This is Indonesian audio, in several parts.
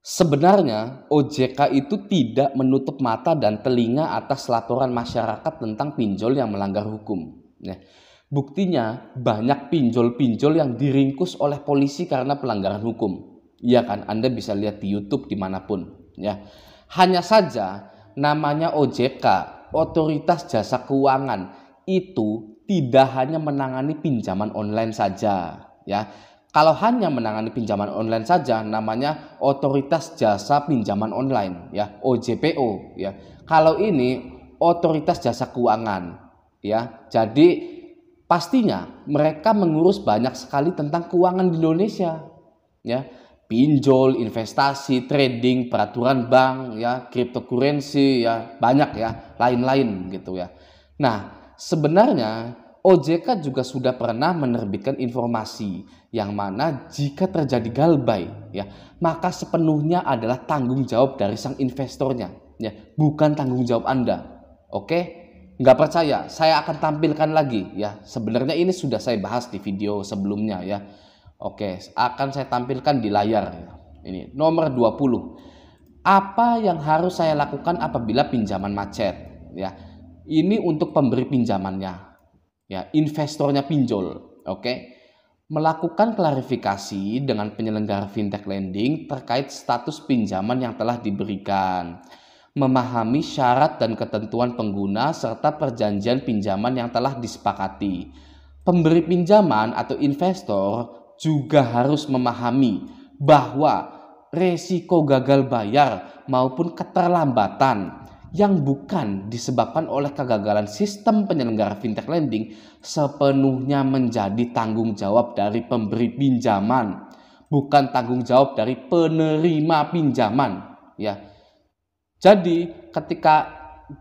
Sebenarnya OJK itu tidak menutup mata dan telinga atas laporan masyarakat tentang pinjol yang melanggar hukum. Ya. Buktinya banyak pinjol-pinjol yang diringkus oleh polisi karena pelanggaran hukum. Iya kan, Anda bisa lihat di YouTube dimanapun. Ya. Hanya saja namanya OJK, Otoritas Jasa Keuangan, itu tidak hanya menangani pinjaman online saja. Ya. Kalau hanya menangani pinjaman online saja, namanya Otoritas Jasa Pinjaman Online, ya, OJPO, ya. Kalau ini Otoritas Jasa Keuangan, ya. Jadi pastinya mereka mengurus banyak sekali tentang keuangan di Indonesia, ya. Pinjol, investasi, trading, peraturan bank, ya, cryptocurrency, ya, banyak ya, lain-lain gitu ya. Nah, sebenarnya OJK juga sudah pernah menerbitkan informasi yang mana jika terjadi galbay, ya, maka sepenuhnya adalah tanggung jawab dari sang investornya, ya, bukan tanggung jawab Anda. Oke? Nggak percaya? Saya akan tampilkan lagi, ya. Sebenarnya ini sudah saya bahas di video sebelumnya, ya. Oke, akan saya tampilkan di layar, ya. Ini nomor 20. Apa yang harus saya lakukan apabila pinjaman macet? Ya, ini untuk pemberi pinjamannya. Ya, investornya pinjol, oke. Melakukan klarifikasi dengan penyelenggara fintech lending terkait status pinjaman yang telah diberikan, memahami syarat dan ketentuan pengguna serta perjanjian pinjaman yang telah disepakati. Pemberi pinjaman atau investor juga harus memahami bahwa resiko gagal bayar maupun keterlambatan yang bukan disebabkan oleh kegagalan sistem penyelenggara fintech lending sepenuhnya menjadi tanggung jawab dari pemberi pinjaman, bukan tanggung jawab dari penerima pinjaman, ya. Jadi ketika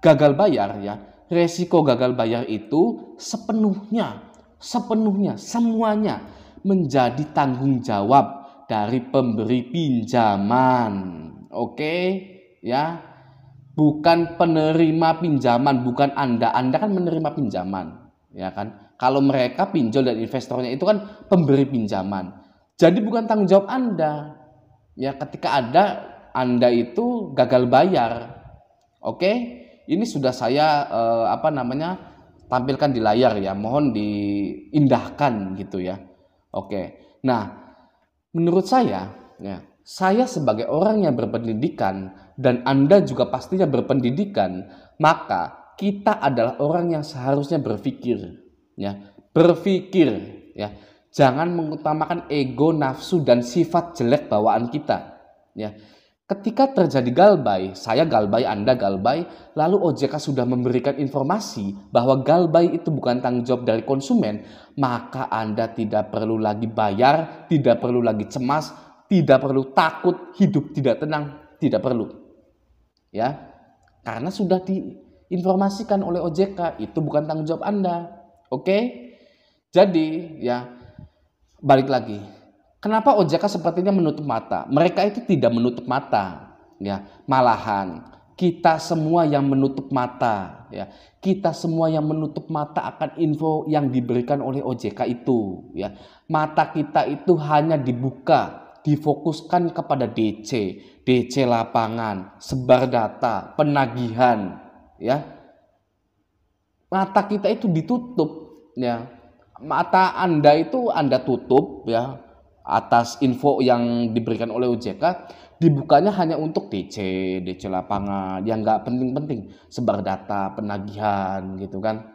gagal bayar, ya, resiko gagal bayar itu semuanya menjadi tanggung jawab dari pemberi pinjaman. Oke, ya. Bukan penerima pinjaman, bukan Anda. Anda kan menerima pinjaman, ya kan? Kalau mereka pinjol dan investornya itu kan pemberi pinjaman. Jadi bukan tanggung jawab Anda. Ya, ketika Anda itu gagal bayar. Oke? Ini sudah saya tampilkan di layar, ya. Mohon diindahkan gitu, ya. Oke. Nah, menurut saya, ya, saya sebagai orang yang berpendidikan dan Anda juga pastinya berpendidikan, maka kita adalah orang yang seharusnya berpikir, ya. Berpikir, ya. Jangan mengutamakan ego, nafsu dan sifat jelek bawaan kita, ya. Ketika terjadi galbay, saya galbay, Anda galbay, lalu OJK sudah memberikan informasi bahwa galbay itu bukan tanggung jawab dari konsumen, maka Anda tidak perlu lagi bayar, tidak perlu lagi cemas, tidak perlu takut, hidup tidak tenang, tidak perlu. Ya, karena sudah diinformasikan oleh OJK, itu bukan tanggung jawab Anda. Oke? Jadi, ya, balik lagi. Kenapa OJK sepertinya menutup mata? Mereka itu tidak menutup mata, ya. Malahan kita semua yang menutup mata, ya. Kita semua yang menutup mata akan info yang diberikan oleh OJK itu, ya. Mata kita itu hanya dibuka, difokuskan kepada DC lapangan, sebar data, penagihan, ya. Mata kita itu ditutup, ya. Mata Anda itu Anda tutup, ya, atas info yang diberikan oleh OJK, dibukanya hanya untuk DC lapangan yang nggak penting-penting, sebar data, penagihan, gitu kan.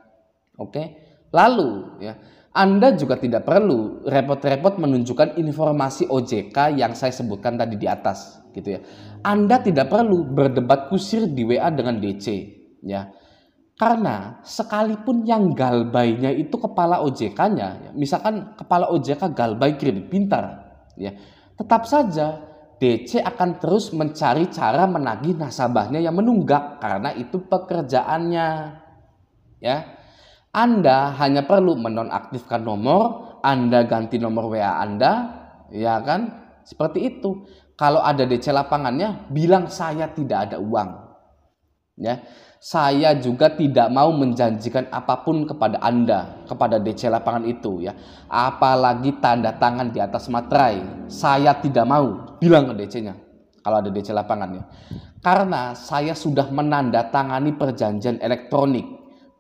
Oke. Lalu, ya, Anda juga tidak perlu repot-repot menunjukkan informasi OJK yang saya sebutkan tadi di atas, gitu ya. Anda tidak perlu berdebat kusir di WA dengan DC, ya. Karena sekalipun yang galbaynya itu kepala OJK-nya, ya, misalkan kepala OJK galbay kredit pintar, ya, tetap saja DC akan terus mencari cara menagih nasabahnya yang menunggak karena itu pekerjaannya, ya. Anda hanya perlu menonaktifkan nomor, Anda ganti nomor WA Anda, ya kan? Seperti itu. Kalau ada DC lapangannya, bilang saya tidak ada uang. Ya. Saya juga tidak mau menjanjikan apapun kepada Anda, kepada DC lapangan itu, ya. Apalagi tanda tangan di atas materai. Saya tidak mau, bilang ke DC-nya. kalau ada DC lapangan ya. Karena saya sudah menandatangani perjanjian elektronik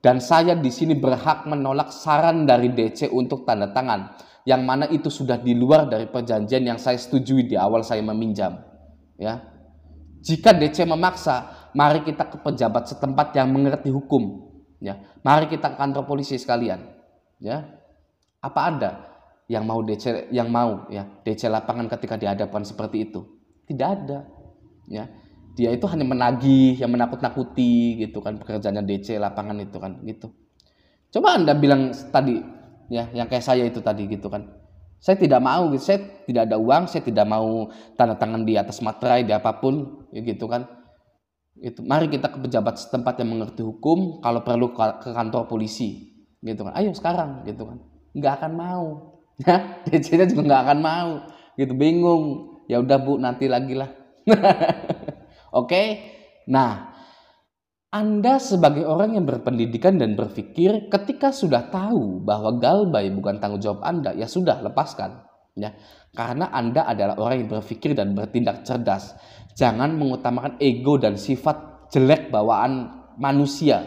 dan saya di sini berhak menolak saran dari DC untuk tanda tangan, yang mana itu sudah di luar dari perjanjian yang saya setujui di awal saya meminjam. Ya, jika DC memaksa, mari kita ke pejabat setempat yang mengerti hukum. Ya, mari kita ke kantor polisi sekalian. Ya, apa ada yang mau DC lapangan ketika dihadapkan seperti itu? Tidak ada. Ya, dia itu hanya menagih, yang menakut-nakuti gitu kan, pekerjaannya DC lapangan itu kan gitu. Coba Anda bilang tadi ya, yang kayak saya itu tadi gitu kan. Saya tidak mau gitu, saya tidak ada uang, saya tidak mau tanda tangan di atas materai di apapun ya gitu kan. Itu mari kita ke pejabat setempat yang mengerti hukum, kalau perlu ke kantor polisi gitu kan. Ayo sekarang gitu kan. Nggak akan mau. Ya, DC-nya juga nggak akan mau. Gitu, bingung. Ya udah Bu, nanti lagi lah. Oke. Nah, Anda sebagai orang yang berpendidikan dan berpikir, ketika sudah tahu bahwa galbay bukan tanggung jawab Anda, ya sudah, lepaskan. Ya, karena Anda adalah orang yang berpikir dan bertindak cerdas. Jangan mengutamakan ego dan sifat jelek bawaan manusia.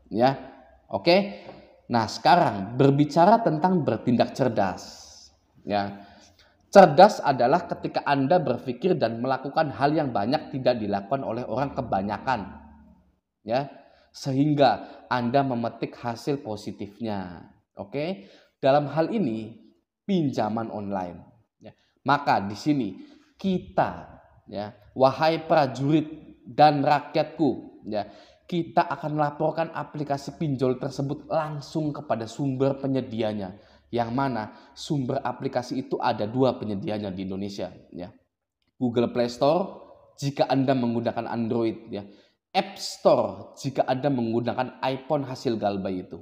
Ya, oke. Nah, sekarang berbicara tentang bertindak cerdas. Ya, cerdas adalah ketika Anda berpikir dan melakukan hal yang banyak tidak dilakukan oleh orang kebanyakan. Ya, sehingga Anda memetik hasil positifnya. Oke, dalam hal ini pinjaman online. Ya, maka di sini kita, ya, wahai prajurit dan rakyatku, ya, kita akan melaporkan aplikasi pinjol tersebut langsung kepada sumber penyedianya. Yang mana sumber aplikasi itu ada 2 penyedianya di Indonesia. Ya, Google Play Store jika Anda menggunakan Android, ya. App Store jika Anda menggunakan iPhone hasil galbay itu.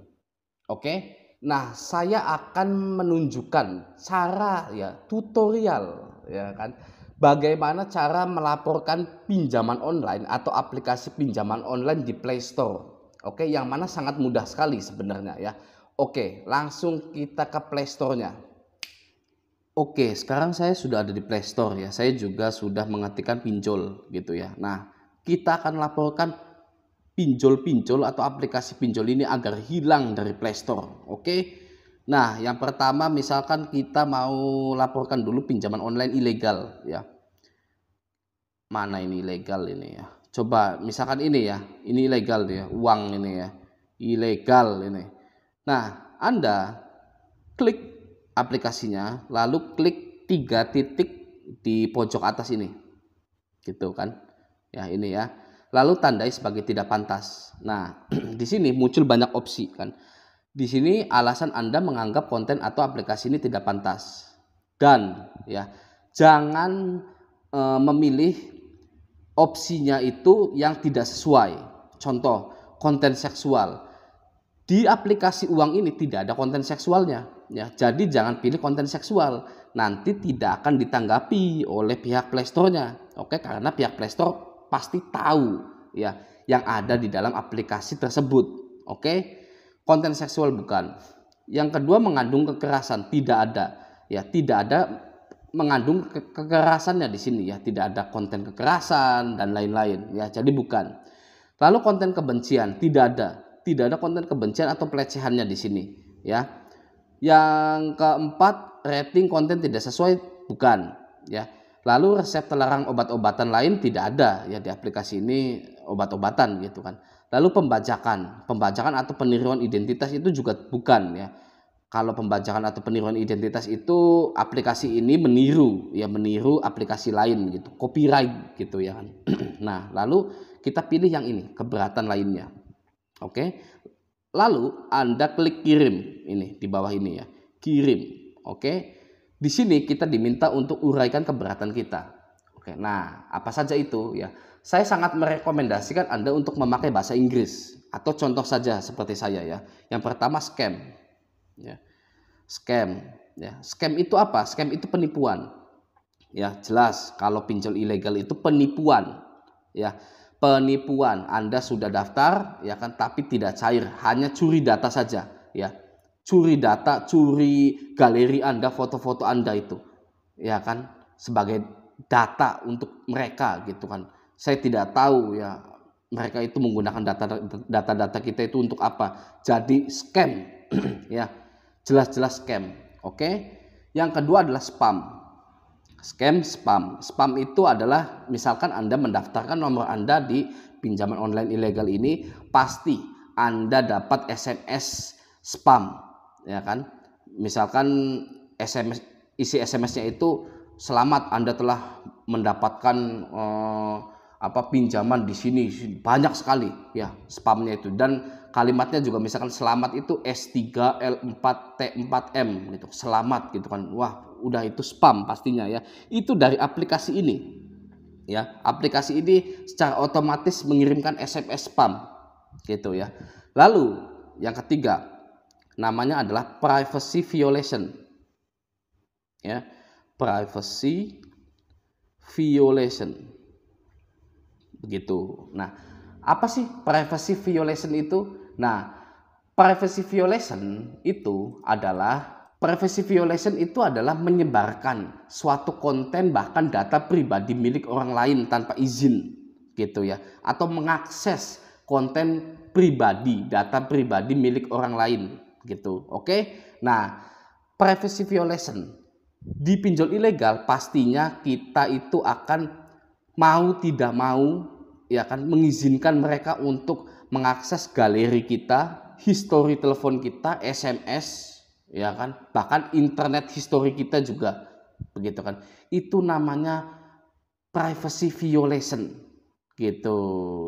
Oke? Nah, saya akan menunjukkan cara ya, tutorial ya kan. Bagaimana cara melaporkan pinjaman online atau aplikasi pinjaman online di Play Store. Oke, yang mana sangat mudah sekali sebenarnya ya. Oke, langsung kita ke Play Store-nya. Oke, sekarang saya sudah ada di Play Store ya. Saya juga sudah mengetikkan pinjol gitu ya. Nah, kita akan laporkan pinjol-pinjol atau aplikasi pinjol ini agar hilang dari Play Store. Oke. Nah, yang pertama misalkan kita mau laporkan dulu pinjaman online ilegal ya. Mana ini ilegal ini ya? Coba misalkan ini ya. Ini ilegal ya, uang ini ya. Ilegal ini. Nah, Anda klik aplikasinya, lalu klik 3 titik di pojok atas ini. Gitu kan. Ya, ini ya. Lalu tandai sebagai tidak pantas. Nah, di sini muncul banyak opsi kan. Di sini alasan Anda menganggap konten atau aplikasi ini tidak pantas. Dan ya, jangan memilih opsinya itu yang tidak sesuai. Contoh, konten seksual. Di aplikasi uang ini tidak ada konten seksualnya ya. Jadi jangan pilih konten seksual. Nanti tidak akan ditanggapi oleh pihak Play Store-nya. Oke, karena pihak Play Store pasti tahu ya yang ada di dalam aplikasi tersebut. Oke, konten seksual bukan. Yang kedua, mengandung kekerasan, tidak ada ya, tidak ada mengandung kekerasannya di sini ya, tidak ada konten kekerasan dan lain-lain ya, jadi bukan. Lalu konten kebencian, tidak ada konten kebencian atau pelecehannya di sini ya. Yang keempat, rating konten tidak sesuai, bukan ya. Lalu resep terlarang obat-obatan lain tidak ada ya di aplikasi ini, obat-obatan gitu kan. Lalu pembajakan atau peniruan identitas itu juga bukan ya. Kalau pembajakan atau peniruan identitas itu aplikasi ini meniru aplikasi lain gitu, copyright gitu ya kan. Nah, lalu kita pilih yang ini, keberatan lainnya. Oke. Lalu Anda klik kirim ini di bawah ini ya. Kirim. Oke. Di sini kita diminta untuk uraikan keberatan kita. Oke, nah apa saja itu ya? Saya sangat merekomendasikan Anda untuk memakai bahasa Inggris atau contoh saja seperti saya ya. Yang pertama scam. Ya. Scam. Ya. Scam itu apa? Scam itu penipuan. Ya jelas kalau pinjol ilegal itu penipuan. Ya penipuan. Anda sudah daftar ya kan, tapi tidak cair, hanya curi data saja ya. Curi data, curi galeri Anda, foto-foto Anda itu. Ya kan, sebagai data untuk mereka gitu kan. Saya tidak tahu ya mereka itu menggunakan data-data kita itu untuk apa. Jadi scam ya, jelas-jelas scam. Oke. Yang kedua adalah spam. Scam, spam. Spam itu adalah misalkan Anda mendaftarkan nomor Anda di pinjaman online ilegal ini, pasti Anda dapat SMS spam, ya kan? Misalkan SMS, isi SMS-nya itu, selamat Anda telah mendapatkan pinjaman di sini, banyak sekali ya spamnya itu, dan kalimatnya juga misalkan selamat itu S3L4T4M gitu, selamat gitu kan. Wah, udah itu spam pastinya ya. Itu dari aplikasi ini. Ya, aplikasi ini secara otomatis mengirimkan SMS spam gitu ya. Lalu yang ketiga namanya adalah privacy violation. Ya, privacy violation. Begitu. Nah, apa sih privacy violation itu? Nah, privacy violation itu adalah menyebarkan suatu konten bahkan data pribadi milik orang lain tanpa izin gitu ya, atau mengakses konten pribadi, data pribadi milik orang lain gitu. Oke. Nah, privacy violation di pinjol ilegal pastinya kita itu akan mau tidak mau ya kan mengizinkan mereka untuk mengakses galeri kita, histori telepon kita, SMS ya kan, bahkan internet history kita juga begitu kan. Itu namanya privacy violation gitu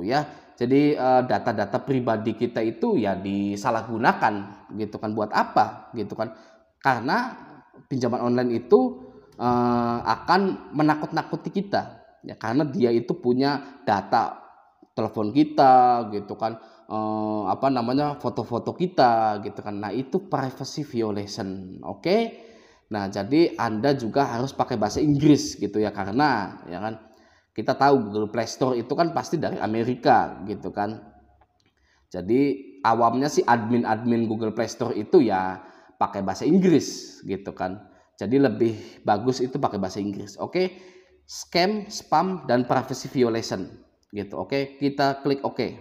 ya. Jadi data-data pribadi kita itu ya disalahgunakan gitu kan. Buat apa gitu kan? Karena pinjaman online itu akan menakut-nakuti kita ya, karena dia itu punya data telepon kita gitu kan, foto-foto kita gitu kan. Nah, itu privacy violation. Oke. Nah, jadi Anda juga harus pakai bahasa Inggris gitu ya, karena ya kan kita tahu Google Play Store itu kan pasti dari Amerika gitu kan. Jadi awamnya sih admin Google Play Store itu ya pakai bahasa Inggris gitu kan. Jadi lebih bagus itu pakai bahasa Inggris. Oke. Scam, spam, dan privacy violation gitu. Oke, kita klik oke.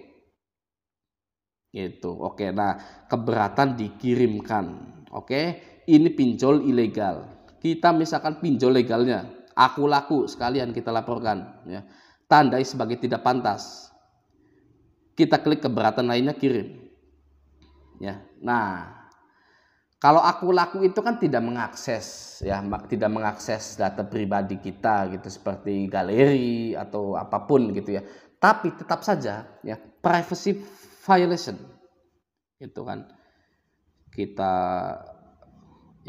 Gitu. Oke. Nah, keberatan dikirimkan. Oke, ini pinjol ilegal. Kita misalkan pinjol legalnya, aku laku sekalian kita laporkan ya. Tandai sebagai tidak pantas. Kita klik keberatan lainnya, kirim. Ya. Nah, kalau aku laku itu kan tidak mengakses data pribadi kita gitu, seperti galeri atau apapun gitu ya. Tapi tetap saja ya privacy violation itu kan, kita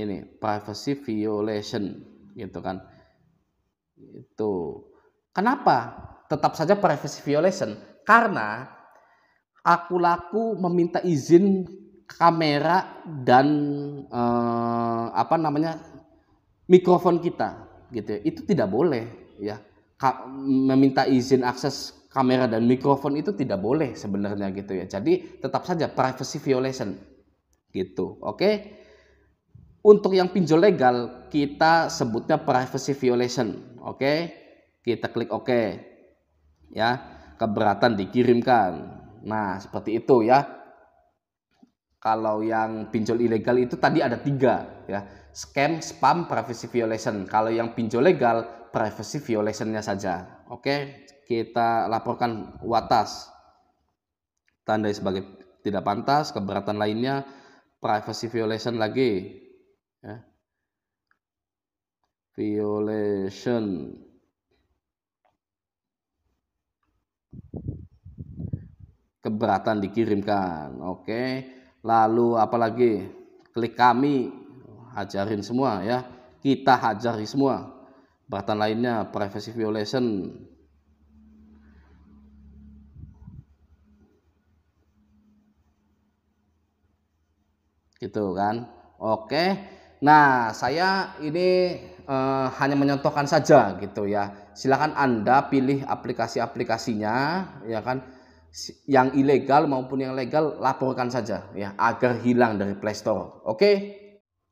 ini privacy violation gitu kan. Itu kenapa tetap saja privacy violation? Karena aku laku meminta izin kamera dan mikrofon kita gitu ya. Itu tidak boleh ya. Meminta izin akses kamera dan mikrofon itu tidak boleh sebenarnya gitu ya. Jadi tetap saja privacy violation gitu. Oke. Untuk yang pinjol legal kita sebutnya privacy violation. Oke. Kita klik oke. Ya, keberatan dikirimkan. Nah, seperti itu ya. Kalau yang pinjol ilegal itu tadi ada 3 ya. Scam, spam, privacy violation. Kalau yang pinjol legal, privacy violation-nya saja. Oke, kita laporkan UATAS. Tandai sebagai tidak pantas, keberatan lainnya privacy violation lagi. Ya. Violation. Keberatan dikirimkan. Oke. Lalu apalagi, klik kami, hajarin semua ya, kita hajari semua. Keberatan lainnya privacy violation. Gitu kan. Oke. Nah, saya ini hanya menyontohkan saja gitu ya. Silakan Anda pilih aplikasi-aplikasinya ya kan. Yang ilegal maupun yang legal laporkan saja ya, agar hilang dari Play Store. Oke.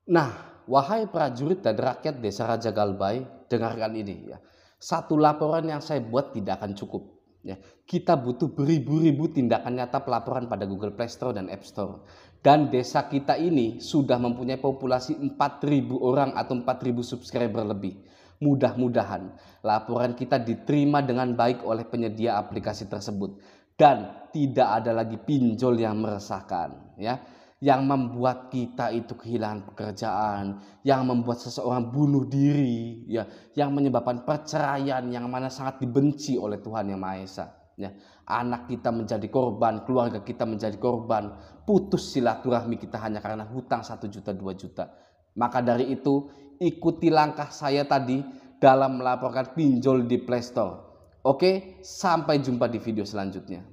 Nah, wahai prajurit dan rakyat Desa Raja Galbay, dengarkan ini ya. Satu laporan yang saya buat tidak akan cukup. Ya, kita butuh beribu-ribu tindakan nyata pelaporan pada Google Play Store dan App Store. Dan desa kita ini sudah mempunyai populasi 4.000 orang atau 4.000 subscriber lebih. Mudah-mudahan laporan kita diterima dengan baik oleh penyedia aplikasi tersebut dan tidak ada lagi pinjol yang meresahkan, ya, yang membuat kita itu kehilangan pekerjaan, yang membuat seseorang bunuh diri, ya, yang menyebabkan perceraian yang mana sangat dibenci oleh Tuhan Yang Maha Esa. Ya, anak kita menjadi korban, keluarga kita menjadi korban, putus silaturahmi kita hanya karena hutang 1 juta 2 juta. Maka dari itu, ikuti langkah saya tadi dalam melaporkan pinjol di Play Store. Oke, sampai jumpa di video selanjutnya.